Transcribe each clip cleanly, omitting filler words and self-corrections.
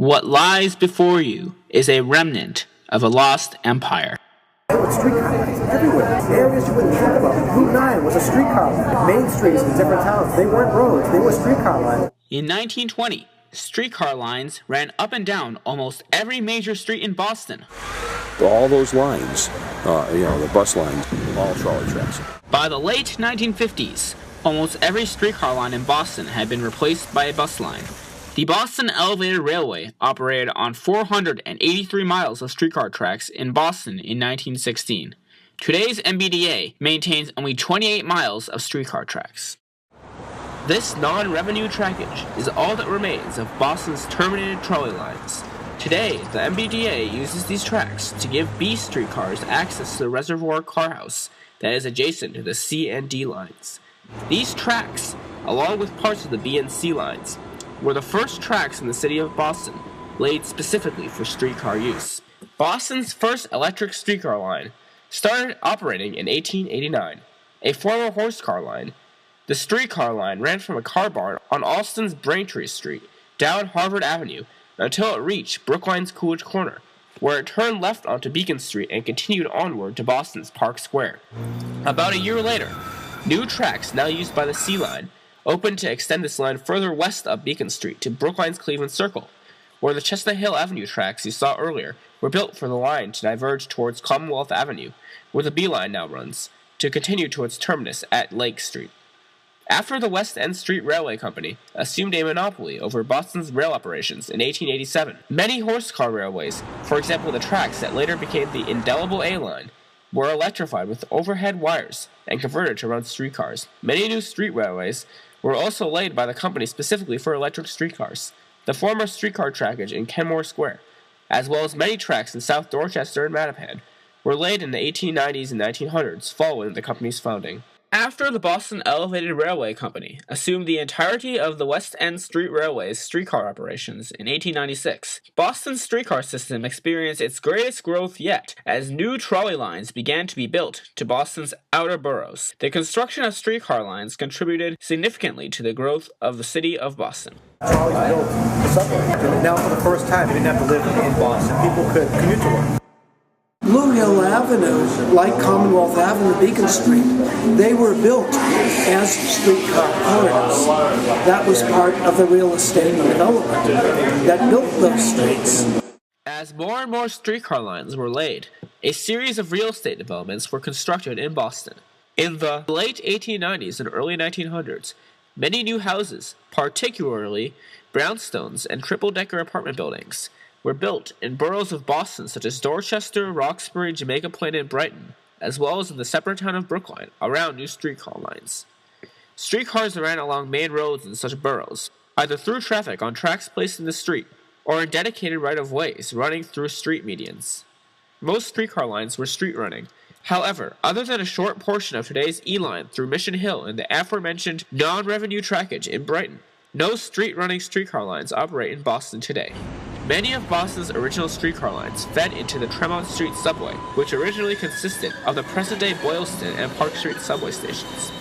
What lies before you is a remnant of a lost empire. There were streetcar lines everywhere. Areas you wouldn't think about. Route 9 was a streetcar line. Main streets in different towns, they weren't roads, they were streetcar lines. In 1920, streetcar lines ran up and down almost every major street in Boston. All those lines, the bus lines, all trolley tracks. By the late 1950s, almost every streetcar line in Boston had been replaced by a bus line. The Boston Elevated Railway operated on 483 miles of streetcar tracks in Boston in 1916. Today's MBTA maintains only 28 miles of streetcar tracks. This non-revenue trackage is all that remains of Boston's terminated trolley lines. Today, the MBTA uses these tracks to give B streetcars access to the Reservoir Carhouse that is adjacent to the C and D lines. These tracks, along with parts of the B and C lines, were the first tracks in the city of Boston laid specifically for streetcar use. Boston's first electric streetcar line started operating in 1889, a former horse car line. The streetcar line ran from a car barn on Alston's Braintree Street down Harvard Avenue until it reached Brookline's Coolidge Corner, where it turned left onto Beacon Street and continued onward to Boston's Park Square. About a year later, new tracks now used by the C line opened to extend this line further west up Beacon Street to Brookline's Cleveland Circle, where the Chestnut Hill Avenue tracks you saw earlier were built for the line to diverge towards Commonwealth Avenue, where the B line now runs, to continue to its terminus at Lake Street. After the West End Street Railway Company assumed a monopoly over Boston's rail operations in 1887, many horse car railways, for example the tracks that later became the indelible A line, were electrified with overhead wires and converted to run streetcars. Many new street railways were also laid by the company specifically for electric streetcars. The former streetcar trackage in Kenmore Square, as well as many tracks in South Dorchester and Mattapan, were laid in the 1890s and 1900s following the company's founding. After the Boston Elevated Railway Company assumed the entirety of the West End Street Railway's streetcar operations in 1896, Boston's streetcar system experienced its greatest growth yet as new trolley lines began to be built to Boston's outer boroughs. The construction of streetcar lines contributed significantly to the growth of the city of Boston. Trolleys built the subway. Now, for the first time, you didn't have to live in Boston. People could commute to work. Blue Hill Avenue, like Commonwealth Avenue, Beacon Street, they were built as streetcar corridors. That was part of the real estate development that built those streets. As more and more streetcar lines were laid, a series of real estate developments were constructed in Boston. In the late 1890s and early 1900s, many new houses, particularly brownstones and triple-decker apartment buildings, were built in boroughs of Boston such as Dorchester, Roxbury, Jamaica Plain, and Brighton, as well as in the separate town of Brookline, around new streetcar lines. Streetcars ran along main roads in such boroughs, either through traffic on tracks placed in the street, or in dedicated right-of-ways running through street medians. Most streetcar lines were street running. However, other than a short portion of today's E-line through Mission Hill and the aforementioned non-revenue trackage in Brighton, no street-running streetcar lines operate in Boston today. Many of Boston's original streetcar lines fed into the Tremont Street subway, which originally consisted of the present-day Boylston and Park Street subway stations.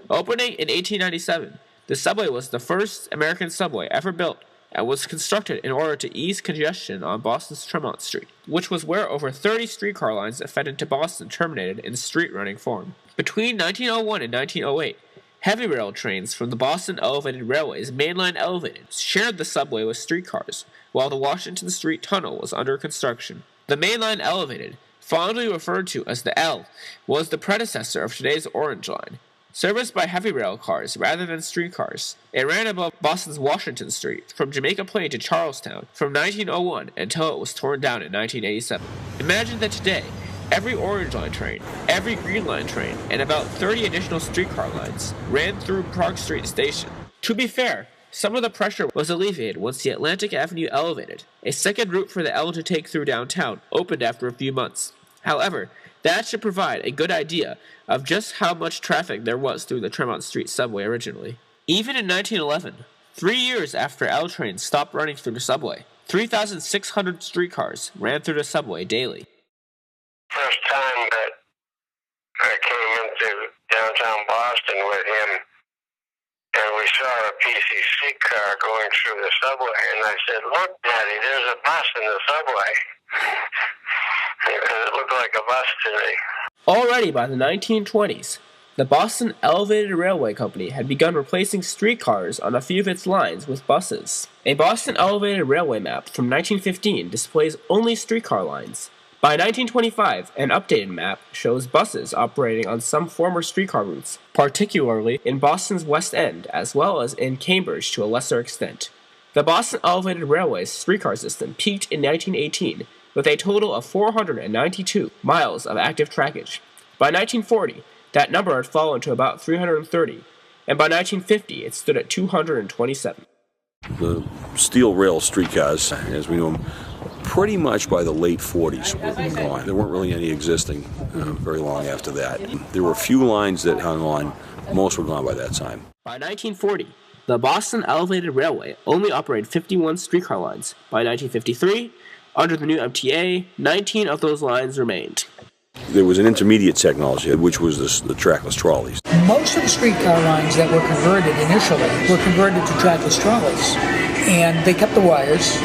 Opening in 1897, the subway was the first American subway ever built and was constructed in order to ease congestion on Boston's Tremont Street, which was where over 30 streetcar lines that fed into Boston terminated in street-running form. Between 1901 and 1908, heavy rail trains from the Boston Elevated Railway's mainline elevated shared the subway with streetcars, while the Washington Street Tunnel was under construction. The mainline elevated, fondly referred to as the L, was the predecessor of today's Orange Line, serviced by heavy rail cars rather than streetcars. It ran above Boston's Washington Street, from Jamaica Plain to Charlestown, from 1901 until it was torn down in 1987. Imagine that today, every Orange Line train, every Green Line train, and about 30 additional streetcar lines ran through Park Street Station. To be fair, some of the pressure was alleviated once the Atlantic Avenue elevated. A second route for the L to take through downtown opened after a few months. However, that should provide a good idea of just how much traffic there was through the Tremont Street subway originally. Even in 1911, 3 years after L trains stopped running through the subway, 3,600 streetcars ran through the subway daily. First time that I came into downtown Boston with him, and we saw a piece streetcar going through the subway, and I said, "Look, Daddy, there's a bus in the subway." Because it looked like a bus to me. Already by the 1920s, the Boston Elevated Railway Company had begun replacing streetcars on a few of its lines with buses. A Boston Elevated Railway map from 1915 displays only streetcar lines. By 1925, an updated map shows buses operating on some former streetcar routes, particularly in Boston's West End, as well as in Cambridge to a lesser extent. The Boston Elevated Railway's streetcar system peaked in 1918 with a total of 492 miles of active trackage. By 1940, that number had fallen to about 330, and by 1950 it stood at 227. The steel rail streetcars, as we know them, pretty much by the late 40s were gone. There weren't really any existing very long after that. There were a few lines that hung on. Most were gone by that time. By 1940, the Boston Elevated Railway only operated 51 streetcar lines. By 1953, under the new MBTA, 19 of those lines remained. There was an intermediate technology, which was the trackless trolleys. Most of the streetcar lines that were converted initially were converted to trackless trolleys. And they kept the wires,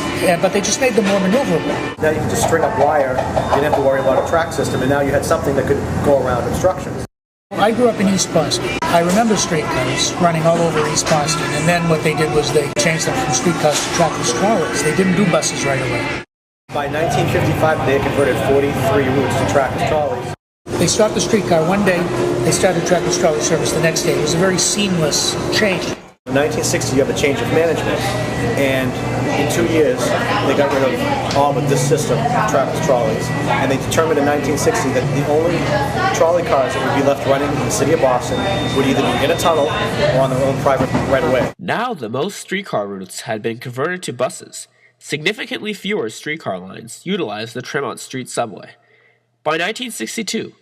but they just made them more maneuverable. Now you can just string up wire, you didn't have to worry about a track system, and now you had something that could go around obstructions. I grew up in East Boston. I remember streetcars running all over East Boston, and then what they did was they changed them from streetcars to trackless trolleys. They didn't do buses right away. By 1955, they had converted 43 routes to trackless trolleys. They stopped the streetcar one day, they started trackless trolley service the next day. It was a very seamless change. In 1960, you have a change of management, and in 2 years, they got rid of all but this system, trackless trolleys, and they determined in 1960 that the only trolley cars that would be left running in the city of Boston would either be in a tunnel or on their own private right-of-way. Now that most streetcar routes had been converted to buses, significantly fewer streetcar lines utilized the Tremont Street subway. By 1962,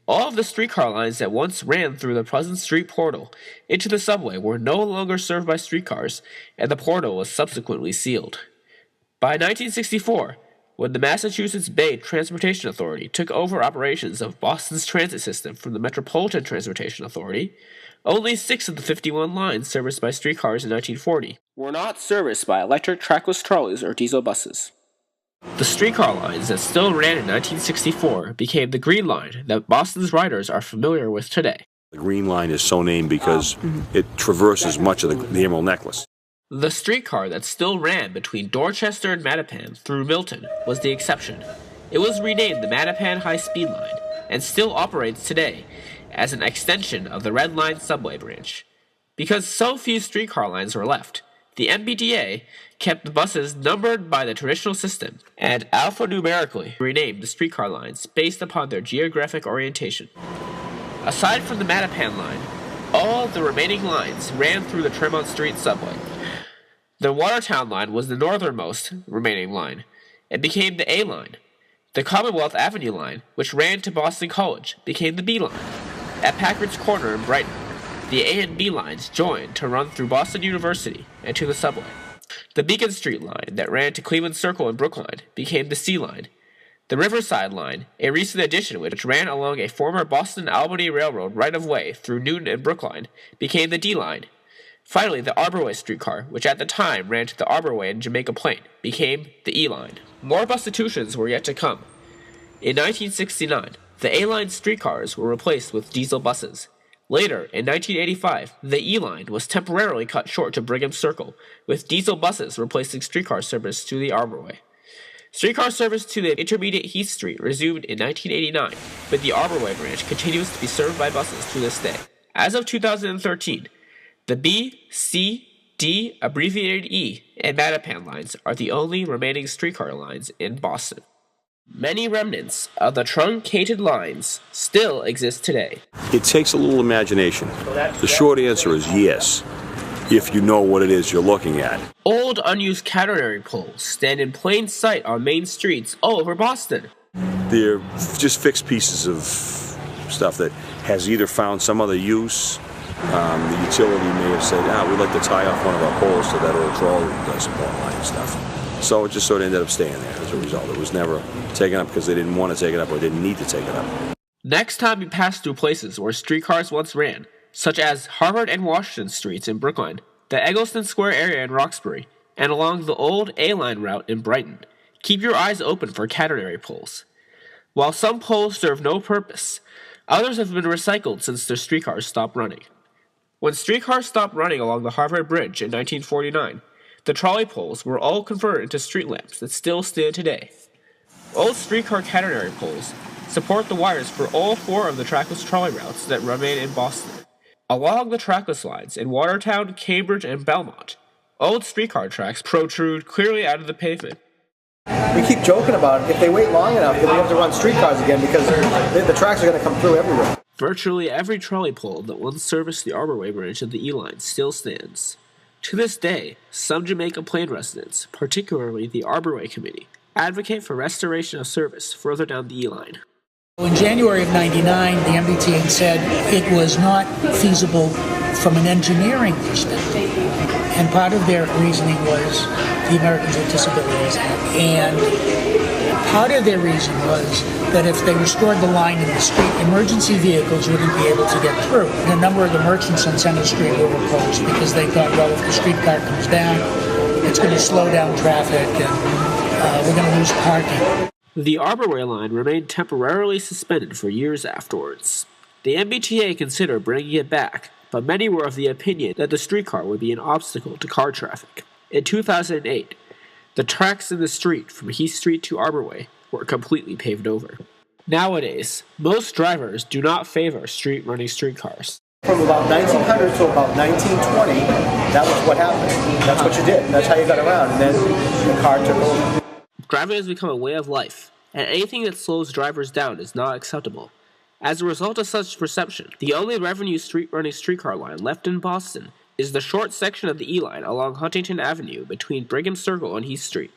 all of the streetcar lines that once ran through the Pleasant Street portal into the subway were no longer served by streetcars, and the portal was subsequently sealed. By 1964, when the Massachusetts Bay Transportation Authority took over operations of Boston's transit system from the Metropolitan Transportation Authority, only 6 of the 51 lines serviced by streetcars in 1940 were not serviced by electric trackless trolleys or diesel buses. The streetcar lines that still ran in 1964 became the Green Line that Boston's riders are familiar with today. The Green Line is so named because it traverses much of the Emerald Necklace. The streetcar that still ran between Dorchester and Mattapan through Milton was the exception. It was renamed the Mattapan High Speed Line and still operates today as an extension of the Red Line subway branch. Because so few streetcar lines were left, the MBTA kept the buses numbered by the traditional system and alphanumerically renamed the streetcar lines based upon their geographic orientation. Aside from the Mattapan line, all the remaining lines ran through the Tremont Street subway. The Watertown line was the northernmost remaining line. It became the A line. The Commonwealth Avenue line, which ran to Boston College, became the B line. At Packard's Corner in Brighton, the A and B lines joined to run through Boston University and to the subway. The Beacon Street line that ran to Cleveland Circle in Brookline became the C line. The Riverside line, a recent addition which ran along a former Boston Albany Railroad right-of-way through Newton and Brookline, became the D line. Finally, the Arborway streetcar, which at the time ran to the Arborway in Jamaica Plain, became the E line. More substitutions were yet to come. In 1969, the A-line streetcars were replaced with diesel buses. Later, in 1985, the E-line was temporarily cut short to Brigham Circle, with diesel buses replacing streetcar service to the Arborway. Streetcar service to the intermediate Heath Street resumed in 1989, but the Arborway branch continues to be served by buses to this day. As of 2013, the B, C, D, abbreviated E, and Mattapan lines are the only remaining streetcar lines in Boston. Many remnants of the truncated lines still exist today. It takes a little imagination. The short answer is yes, if you know what it is you're looking at. Old unused catenary poles stand in plain sight on main streets all over Boston. They're just fixed pieces of stuff that has either found some other use. The utility may have said, we'd like to tie off one of our poles to that old trolley that does some more line and stuff. So it just sort of ended up staying there as a result. It was never taken up because they didn't want to take it up or didn't need to take it up. Next time you pass through places where streetcars once ran, such as Harvard and Washington Streets in Brookline, the Eggleston Square area in Roxbury, and along the old A-Line route in Brighton. Keep your eyes open for catenary poles. While some poles serve no purpose, others have been recycled since their streetcars stopped running. When streetcars stopped running along the Harvard Bridge in 1949, the trolley poles were all converted into street lamps that still stand today. Old streetcar catenary poles support the wires for all 4 of the trackless trolley routes that remain in Boston. Along the trackless lines in Watertown, Cambridge, and Belmont, old streetcar tracks protrude clearly out of the pavement. We keep joking about it. If they wait long enough, then we have to run streetcars again because the tracks are going to come through everywhere. Virtually every trolley pole that once serviced the Arborway branch of the E-Line still stands. To this day, some Jamaica Plain residents, particularly the Arborway Committee, advocate for restoration of service further down the E-Line. In January of '99, the MBTA said it was not feasible from an engineering perspective. And part of their reasoning was the Americans with Disabilities Act. And part of their reason was that if they restored the line in the street, emergency vehicles wouldn't be able to get through. And a number of the merchants on Center Street were opposed because they thought, well, if the streetcar comes down, it's going to slow down traffic and we're going to lose parking. The Arborway line remained temporarily suspended for years afterwards. The MBTA considered bringing it back, but many were of the opinion that the streetcar would be an obstacle to car traffic. In 2008, the tracks in the street from Heath Street to Arborway were completely paved over. Nowadays, most drivers do not favor street-running streetcars. From about 1900 to about 1920, that was what happened. That's what you did. That's how you got around, and then the car took over. Driving has become a way of life, and anything that slows drivers down is not acceptable. As a result of such perception, the only revenue street-running streetcar line left in Boston is the short section of the E-Line along Huntington Avenue between Brigham Circle and Heath Street.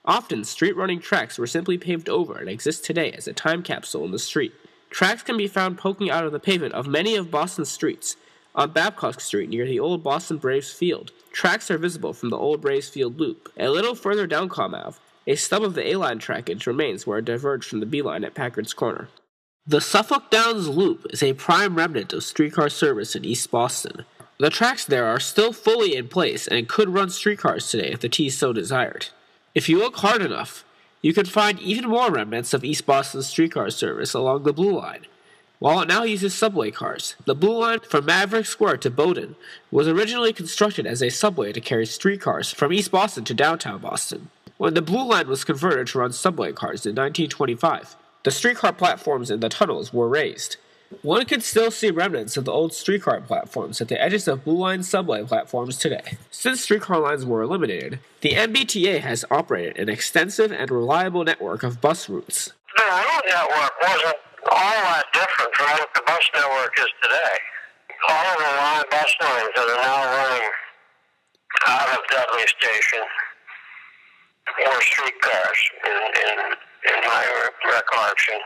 Often, street-running tracks were simply paved over and exist today as a time capsule in the street. Tracks can be found poking out of the pavement of many of Boston's streets. On Babcock Street near the old Boston Braves field, tracks are visible from the old Braves Field loop. A little further down Comm Ave, a stub of the A-Line trackage remains where it diverged from the B-Line at Packard's Corner. The Suffolk Downs Loop is a prime remnant of streetcar service in East Boston. The tracks there are still fully in place and could run streetcars today if the T so desired. If you look hard enough, you can find even more remnants of East Boston's streetcar service along the Blue Line. While it now uses subway cars, the Blue Line from Maverick Square to Bowdoin was originally constructed as a subway to carry streetcars from East Boston to downtown Boston. When the Blue Line was converted to run subway cars in 1925, the streetcar platforms in the tunnels were raised. One can still see remnants of the old streetcar platforms at the edges of Blue Line subway platforms today. Since streetcar lines were eliminated, the MBTA has operated an extensive and reliable network of bus routes. The route network wasn't all that different from what the bus network is today. All of the line bus lines that are now running out of Dudley Station were streetcars in my recollection.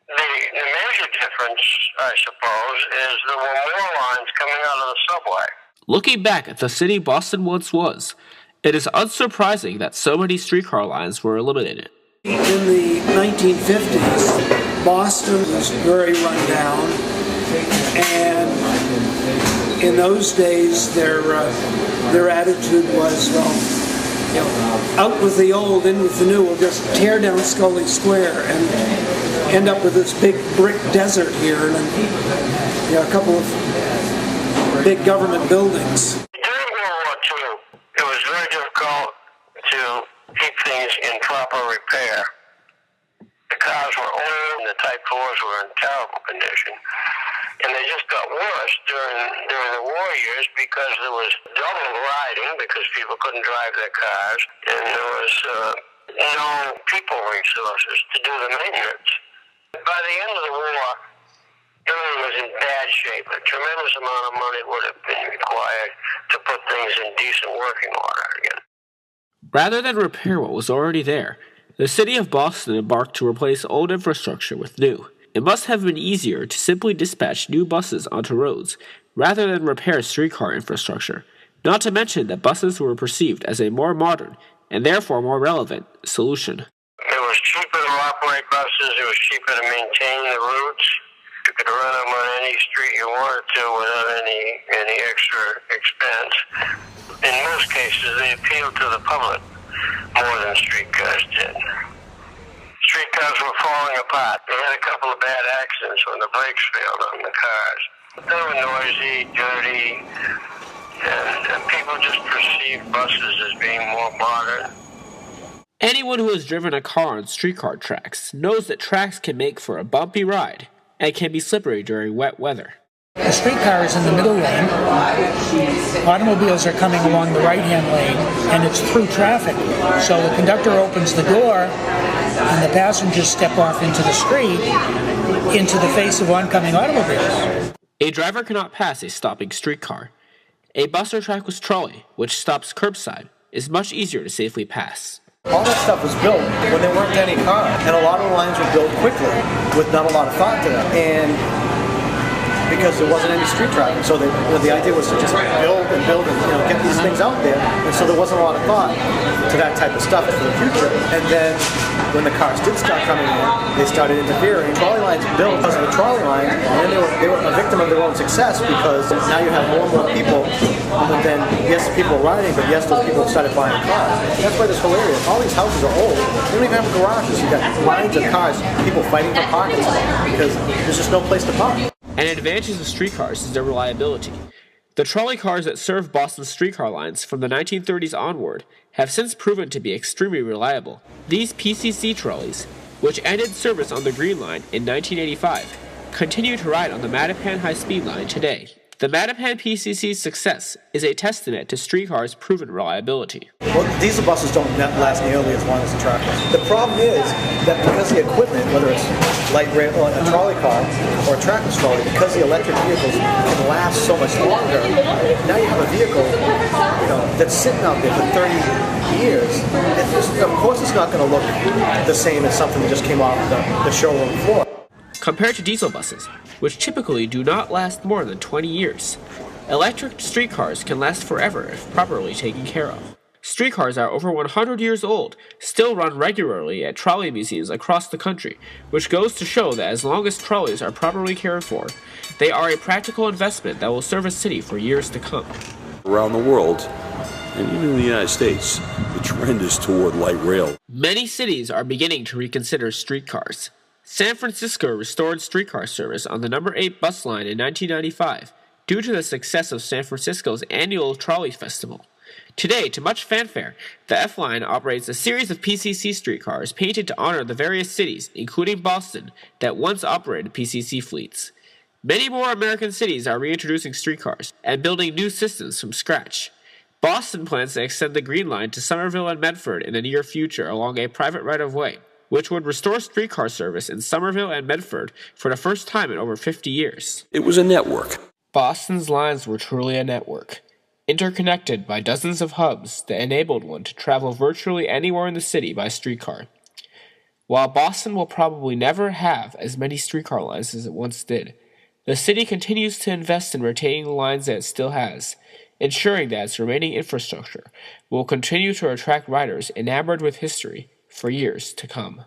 The major difference, I suppose, is there were more lines coming out of the subway. Looking back at the city Boston once was, it is unsurprising that so many streetcar lines were eliminated. In the 1950s, Boston was very run down, and in those days their attitude was, well, you know, out with the old, in with the new. We'll just tear down Scully Square and end up with this big brick desert here, and then, you know, a couple of big government buildings. During World War II, it was very difficult to keep things in proper repair. The cars were old, and the Type 4s were in terrible condition. And they just got worse during the war years because there was double riding because people couldn't drive their cars, and there was no people resources to do the maintenance. By the end of the war, everything was in bad shape. A tremendous amount of money would have been required to put things in decent working order again. Rather than repair what was already there, the city of Boston embarked to replace old infrastructure with new. It must have been easier to simply dispatch new buses onto roads rather than repair streetcar infrastructure, not to mention that buses were perceived as a more modern, and therefore more relevant, solution. It was cheaper to operate buses, it was cheaper to maintain the routes. You could run them on any street you wanted to without any extra extra expense. In most cases, they appealed to the public more than streetcars did. Streetcars were falling apart. They had a couple of bad accidents when the brakes failed on the cars. They were noisy, dirty, and people just perceived buses as being more modern. Anyone who has driven a car on streetcar tracks knows that tracks can make for a bumpy ride and can be slippery during wet weather. The streetcar is in the middle lane. Automobiles are coming along the right-hand lane, and it's through traffic. So the conductor opens the door, and the passengers step off into the street, into the face of oncoming automobiles. A driver cannot pass a stopping streetcar. A bus or trackless trolley, which stops curbside, is much easier to safely pass. All that stuff was built when there weren't any cars, and a lot of the lines were built quickly with not a lot of thought to them. And because there wasn't any street traffic, so the idea was to just build and get these things out there, and so there wasn't a lot of thought to that type of stuff for the future. And then when the cars did start coming in, they started interfering. Trolley lines built because of the trolley line, and then they were a victim of their own success, because now you have more and more people, and then yes, people riding, but yes, those people started buying cars. And that's why this whole area, all these houses are old. They don't even have garages. You got lines of cars, people fighting for parking spots because there's just no place to park. An advantage of streetcars is their reliability. The trolley cars that serve Boston's streetcar lines from the 1930s onward have since proven to be extremely reliable. These PCC trolleys, which ended service on the Green Line in 1985, continue to ride on the Mattapan high-speed line today. The Mattapan PCC's success is a testament to streetcars' proven reliability. Well, diesel buses don't last nearly as long as the tractors. The problem is that because the equipment, whether it's light rail, a trolley car or a trackless trolley, because the electric vehicles can last so much longer, now you have a vehicle, that's sitting out there for 30 years. Of course, it's not going to look the same as something that just came off the showroom floor. Compared to diesel buses, which typically do not last more than 20 years, electric streetcars can last forever if properly taken care of. Streetcars are over 100 years old, still run regularly at trolley museums across the country, which goes to show that as long as trolleys are properly cared for, they are a practical investment that will serve a city for years to come. Around the world, and even in the United States, the trend is toward light rail. Many cities are beginning to reconsider streetcars. San Francisco restored streetcar service on the number 8 bus line in 1995 due to the success of San Francisco's annual trolley festival. Today, to much fanfare, the F-Line operates a series of PCC streetcars painted to honor the various cities, including Boston, that once operated PCC fleets. Many more American cities are reintroducing streetcars and building new systems from scratch. Boston plans to extend the Green Line to Somerville and Medford in the near future along a private right-of-way, which would restore streetcar service in Somerville and Medford for the first time in over 50 years. It was a network. Boston's lines were truly a network, interconnected by dozens of hubs that enabled one to travel virtually anywhere in the city by streetcar. While Boston will probably never have as many streetcar lines as it once did, the city continues to invest in retaining the lines that it still has, ensuring that its remaining infrastructure will continue to attract riders enamored with history for years to come.